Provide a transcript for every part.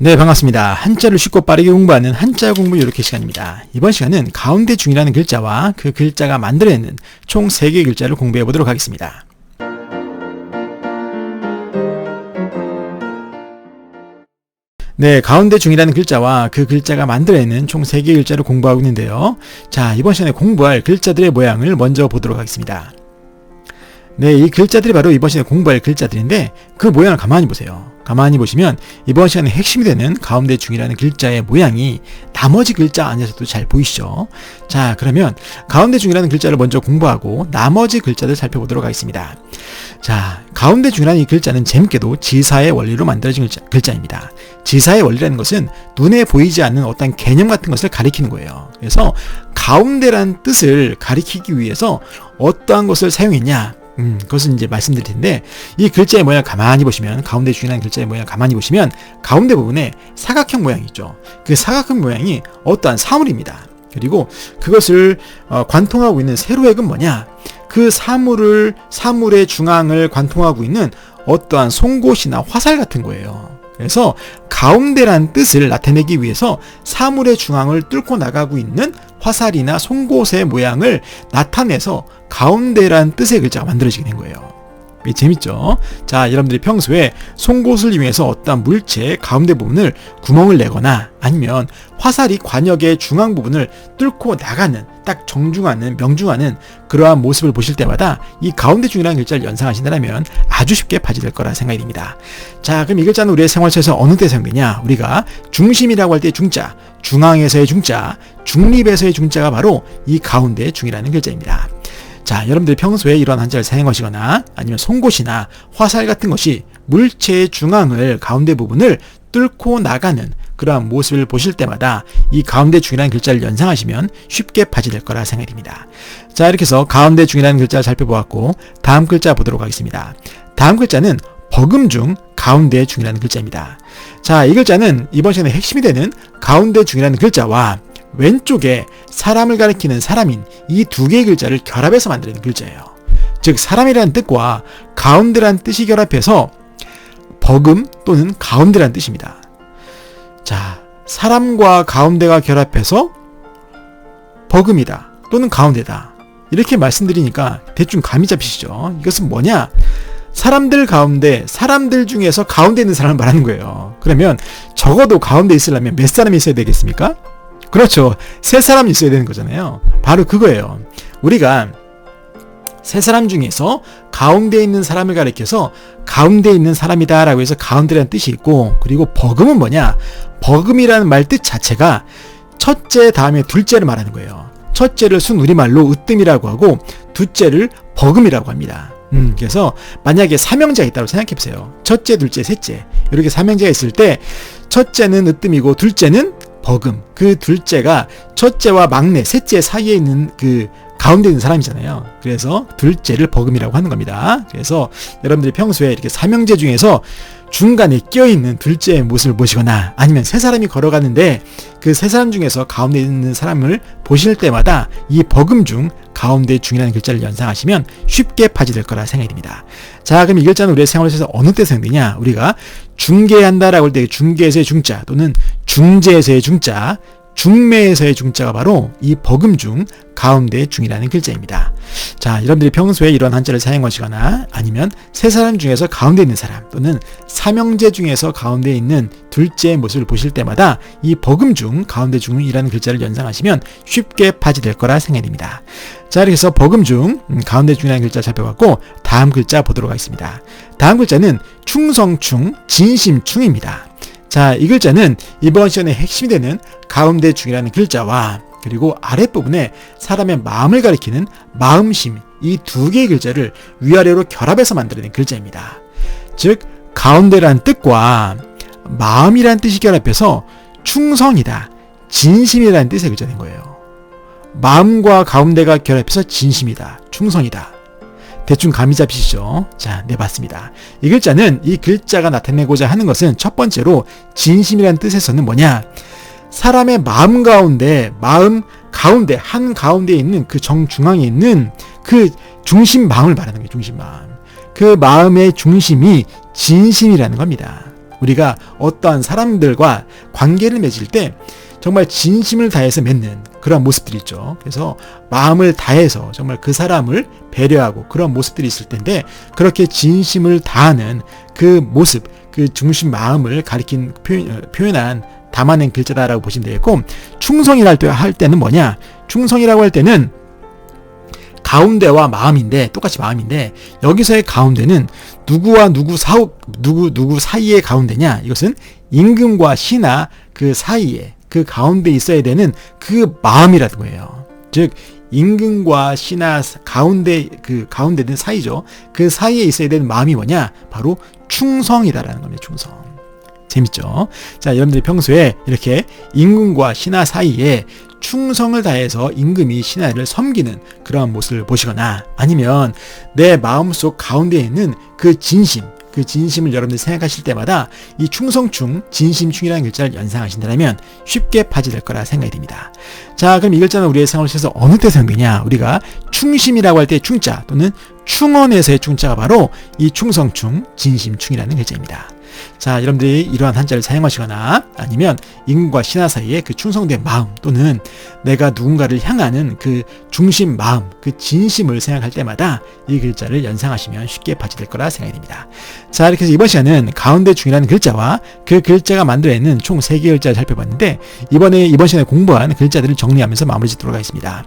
네, 반갑습니다. 한자를 쉽고 빠르게 공부하는 한자 공부 요렇게 시간입니다. 이번 시간은 가운데 중이라는 글자와 그 글자가 만들어내는 총 3개의 글자를 공부해 보도록 하겠습니다. 네, 가운데 중이라는 글자와 그 글자가 만들어내는 총 3개의 글자를 공부하고 있는데요. 자, 이번 시간에 공부할 글자들의 모양을 먼저 보도록 하겠습니다. 네, 이 글자들이 바로 이번 시간에 공부할 글자들인데 그 모양을 가만히 보세요. 가만히 보시면 이번 시간에 핵심이 되는 가운데 중이라는 글자의 모양이 나머지 글자 안에서도 잘 보이시죠? 자, 그러면 가운데 중이라는 글자를 먼저 공부하고 나머지 글자들 살펴보도록 하겠습니다. 자, 가운데 중이라는 이 글자는 재밌게도 지사의 원리로 만들어진 글자입니다. 지사의 원리라는 것은 눈에 보이지 않는 어떤 개념 같은 것을 가리키는 거예요. 그래서 가운데라는 뜻을 가리키기 위해서 어떠한 것을 사용했냐? 그것은 이제 말씀드릴 텐데, 이 글자의 모양 가만히 보시면, 가운데 중이라는 글자의 모양 가만히 보시면 가운데 부분에 사각형 모양이 있죠. 그 사각형 모양이 어떠한 사물입니다. 그리고 그것을 관통하고 있는 세로액은 뭐냐? 그 사물의 중앙을 관통하고 있는 어떠한 송곳이나 화살 같은 거예요. 그래서 가운데란 뜻을 나타내기 위해서 사물의 중앙을 뚫고 나가고 있는 화살이나 송곳의 모양을 나타내서 가운데란 뜻의 글자가 만들어지게 된 거예요. 재밌죠? 자, 여러분들이 평소에 송곳을 이용해서 어떤 물체의 가운데 부분을 구멍을 내거나 아니면 화살이 관역의 중앙 부분을 뚫고 나가는, 딱 명중하는 그러한 모습을 보실 때마다 이 가운데 중이라는 글자를 연상하신다면 아주 쉽게 파지될 거라 생각이 듭니다. 자, 그럼 이 글자는 우리의 생활처에서 어느 때 사용되냐? 우리가 중심이라고 할 때 중자, 중앙에서의 중자, 중립에서의 중자가 바로 이 가운데 중이라는 글자입니다. 자, 여러분들이 평소에 이런 한자를 사용하시거나 아니면 송곳이나 화살 같은 것이 물체의 중앙을, 가운데 부분을 뚫고 나가는 그러한 모습을 보실 때마다 이 가운데 중이라는 글자를 연상하시면 쉽게 파지될 거라 생각이 듭니다. 자, 이렇게 해서 가운데 중이라는 글자를 살펴보았고 다음 글자 보도록 하겠습니다. 다음 글자는 버금중 가운데 중이라는 글자입니다. 자, 이 글자는 이번 시간에 핵심이 되는 가운데 중이라는 글자와 왼쪽에 사람을 가리키는 사람인 이 두 개의 글자를 결합해서 만드는 글자예요. 즉, 사람이라는 뜻과 가운데라는 뜻이 결합해서 버금 또는 가운데라는 뜻입니다. 자, 사람과 가운데가 결합해서 버금이다 또는 가운데다, 이렇게 말씀드리니까 대충 감이 잡히시죠? 이것은 뭐냐? 사람들 가운데, 사람들 중에서 가운데 있는 사람을 말하는 거예요. 그러면 적어도 가운데 있으려면 몇 사람이 있어야 되겠습니까? 그렇죠. 3사람이 있어야 되는 거잖아요. 바로 그거예요. 우리가 3사람 중에서 가운데 있는 사람을 가리켜서 가운데 있는 사람이다 라고 해서 가운데라는 뜻이 있고, 그리고 버금은 뭐냐? 버금이라는 말 뜻 자체가 첫째 다음에 둘째를 말하는 거예요. 첫째를 순우리말로 으뜸이라고 하고 둘째를 버금이라고 합니다. 그래서 만약에 삼형제가 있다고 생각해보세요. 첫째, 둘째, 셋째, 이렇게 삼형제가 있을 때 첫째는 으뜸이고 둘째는 버금, 그 둘째가 첫째와 막내, 셋째 사이에 있는 그 가운데 있는 사람이잖아요. 그래서 둘째를 버금이라고 하는 겁니다. 그래서 여러분들이 평소에 이렇게 삼형제 중에서 중간에 껴있는 둘째의 모습을 보시거나 아니면 3사람이 걸어가는데 그 3사람 중에서 가운데 있는 사람을 보실 때마다 이 버금 중, 가운데 중이라는 글자를 연상하시면 쉽게 파지될 거라 생각이 듭니다. 자, 그럼 이 글자는 우리의 생활에서 어느 때 사용되냐? 우리가 중개한다라고 할 때 중개에서의 중자 또는 중재에서의 중자, 중매에서의 중자가 바로 이 버금 중, 가운데 중이라는 글자입니다. 자, 여러분들이 평소에 이런 한자를 사용하시거나 아니면 3사람 중에서 가운데 있는 사람 또는 삼형제 중에서 가운데 있는 둘째의 모습을 보실 때마다 이 버금 중, 가운데 중이라는 글자를 연상하시면 쉽게 파지될 거라 생각이 됩니다. 자, 이렇게 해서 버금 중, 가운데 중이라는 글자를 살펴봤고 다음 글자 보도록 하겠습니다. 다음 글자는 충성충, 진심충입니다. 자, 이 글자는 이번 시간에 핵심이 되는 가운데 중이라는 글자와 그리고 아랫부분에 사람의 마음을 가리키는 마음심, 이 2개의 글자를 위아래로 결합해서 만들어낸 글자입니다. 즉, 가운데란 뜻과 마음이란 뜻이 결합해서 충성이다, 진심이라는 뜻의 글자가 된 거예요. 마음과 가운데가 결합해서 진심이다, 충성이다. 대충 감이 잡히시죠? 자, 네, 맞습니다. 이 글자는, 이 글자가 나타내고자 하는 것은 첫 번째로 진심이라는 뜻에서는 뭐냐? 사람의 마음 가운데, 한 가운데에 있는 그 정중앙에 있는 그 중심 마음을 말하는 거예요. 중심 마음. 그 마음의 중심이 진심이라는 겁니다. 우리가 어떠한 사람들과 관계를 맺을 때 정말 진심을 다해서 맺는 그런 모습들이 있죠. 그래서 마음을 다해서 정말 그 사람을 배려하고 그런 모습들이 있을 텐데, 그렇게 진심을 다하는 그 모습, 그 중심 마음을 가리킨 표현한 담아낸 글자다라고 보시면 되겠고, 충성이라고 할 때는 뭐냐? 충성이라고 할 때는 가운데와 마음인데, 똑같이 마음인데, 여기서의 가운데는 누구와 누구 사이의 가운데냐? 이것은 임금과 신하 그 사이에, 그 가운데 있어야 되는 그 마음이라는 거예요. 즉 임금과 신하 가운데는 사이죠. 그 사이에 있어야 되는 마음이 뭐냐? 바로 충성이다라는 겁니다. 충성. 재밌죠? 자, 여러분들이 평소에 이렇게 임금과 신하 사이에 충성을 다해서 임금이 신하를 섬기는 그런 모습을 보시거나, 아니면 내 마음속 가운데에 있는 그 진심을 여러분들이 생각하실 때마다 이 충성충, 진심충이라는 글자를 연상하신다면 쉽게 파지될 거라 생각이 됩니다. 자, 그럼 이 글자는 우리의 생활 속에서 어느 때 사용되냐? 우리가 충심이라고 할 때 충자, 또는 충언에서의 충자가 바로 이 충성충, 진심충이라는 글자입니다. 자, 여러분들이 이러한 한자를 사용하시거나, 아니면 임금과 신하 사이에 그 충성된 마음, 또는 내가 누군가를 향하는 그 중심 마음, 그 진심을 생각할 때마다 이 글자를 연상하시면 쉽게 파지될 거라 생각이 됩니다. 자, 이렇게 해서 이번 시간은 가운데 중이라는 글자와 그 글자가 만들어내는 총 3개의 글자를 살펴봤는데, 이번 시간에 공부한 글자들을 정리하면서 마무리 짓도록 하겠습니다.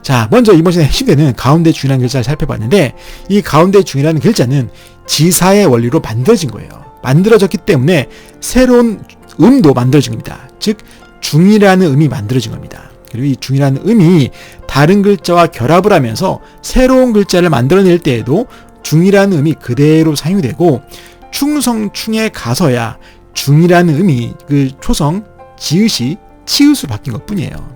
자, 먼저 이번 시간에 핵심되는 가운데 중이라는 글자를 살펴봤는데, 이 가운데 중이라는 글자는 지사의 원리로 만들어진 거예요. 만들어졌기 때문에 새로운 음도 만들어진 겁니다. 즉 중이라는 음이 만들어진 겁니다. 그리고 이 중이라는 음이 다른 글자와 결합을 하면서 새로운 글자를 만들어낼 때에도 중이라는 음이 그대로 사용되고, 충성충에 가서야 중이라는 음이 그 초성, 지읒이 치읒으로 바뀐 것 뿐이에요.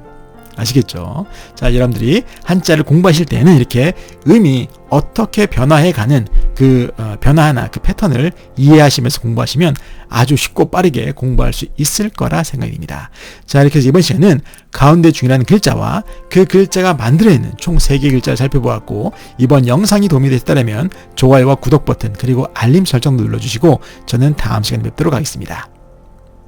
아시겠죠? 자, 여러분들이 한자를 공부하실 때는 이렇게 음이 어떻게 변화해가는 그 변화나 그 패턴을 이해하시면서 공부하시면 아주 쉽고 빠르게 공부할 수 있을 거라 생각이 듭니다. 자, 이렇게 해서 이번 시간은 가운데 중이라는 글자와 그 글자가 만들어내는 총 3개의 글자를 살펴보았고, 이번 영상이 도움이 됐다면 좋아요와 구독 버튼, 그리고 알림 설정도 눌러주시고, 저는 다음 시간에 뵙도록 하겠습니다.